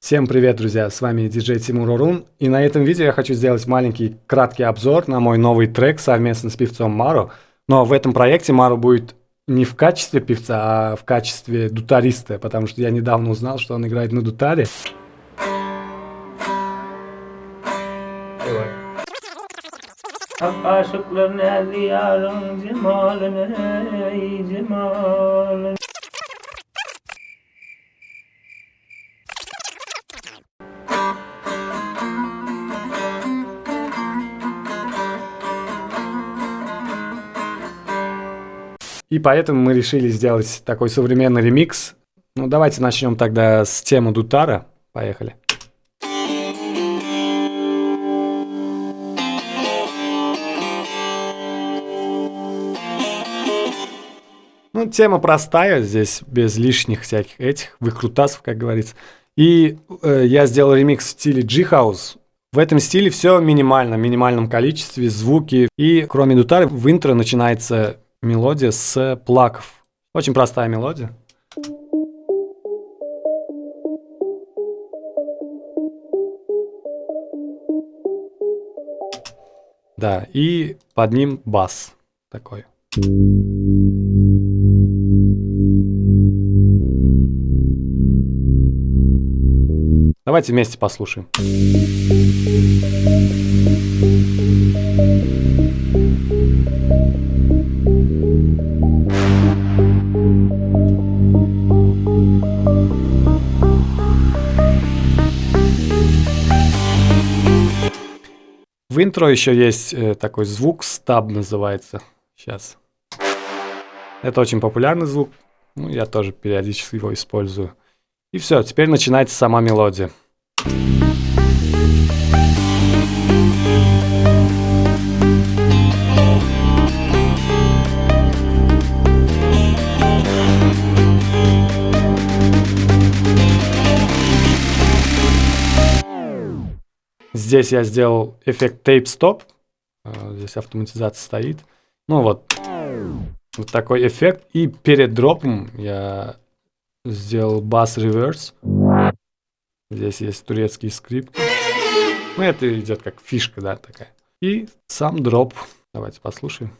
Всем привет, друзья! С вами диджей Тимур Орун. И на этом видео я хочу сделать маленький краткий обзор на мой новый трек совместно с певцом Маро. Но в этом проекте Маро будет не в качестве певца, а в качестве дутариста, потому что я недавно узнал, что он играет на дутаре. И поэтому мы решили сделать такой современный ремикс. Ну, давайте начнем тогда с темы дутара. Поехали. Ну, тема простая, здесь без лишних всяких этих выкрутасов, как говорится. И я сделал ремикс в стиле G-House. В этом стиле все минимально, в минимальном количестве, звуки. И кроме дутара в интро начинается мелодия с плаков. Очень простая мелодия. Да, и под ним бас такой. Давайте вместе послушаем. В интро еще есть такой звук, стаб называется. Сейчас. Это очень популярный звук. Ну, я тоже периодически его использую. И все, теперь начинается сама мелодия. Здесь я сделал эффект Tape Stop. Здесь автоматизация стоит. Ну вот такой эффект. И перед дропом я сделал бас реверс. Здесь есть турецкий скрипт. Ну, это идет как фишка, да, такая. И сам дроп. Давайте послушаем.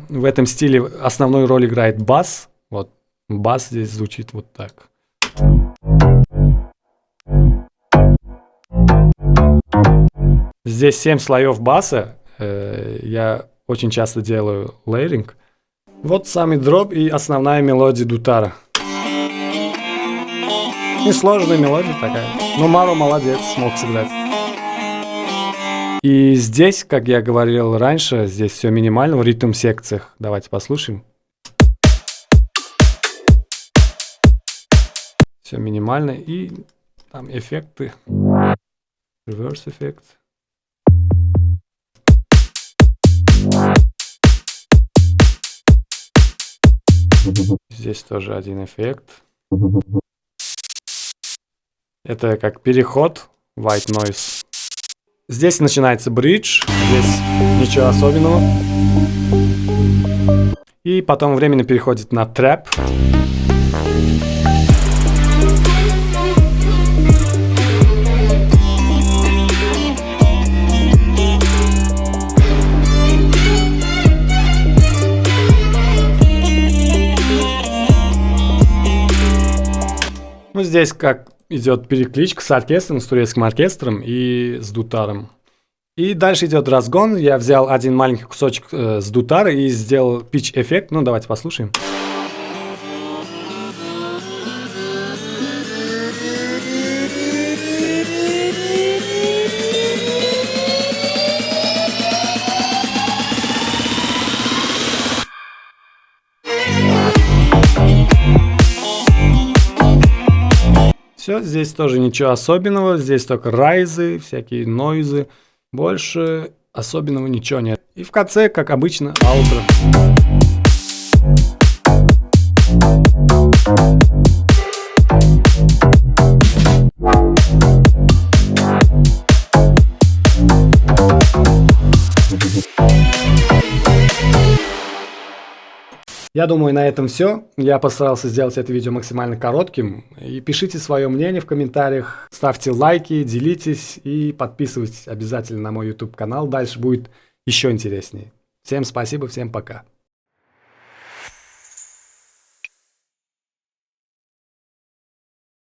В этом стиле основную роль играет бас. Вот бас здесь звучит вот так. Здесь 7 слоев баса. Я очень часто делаю лейеринг. Вот самый дроп и основная мелодия дутара. Несложная мелодия такая. Но Маро молодец, смог сыграть. И здесь, как я говорил раньше, здесь все минимально в ритм-секциях. Давайте послушаем. Все минимально. И там эффекты. Reverse эффект. Здесь тоже один эффект. Это как переход. White noise. Здесь начинается бридж, здесь ничего особенного. И потом временно переходит на трэп. Ну, здесь как идет перекличка с оркестром, с турецким оркестром и с дутаром. И дальше идет разгон. Я взял один маленький кусочек с дутара и сделал питч-эффект. Ну, давайте послушаем. Все, здесь тоже ничего особенного, здесь только райзы, всякие нойзы, больше особенного ничего нет. И в конце, как обычно, аутро. Я думаю, на этом все. Я постарался сделать это видео максимально коротким. И пишите свое мнение в комментариях, ставьте лайки, делитесь и подписывайтесь обязательно на мой YouTube канал. Дальше будет еще интереснее. Всем спасибо, всем пока.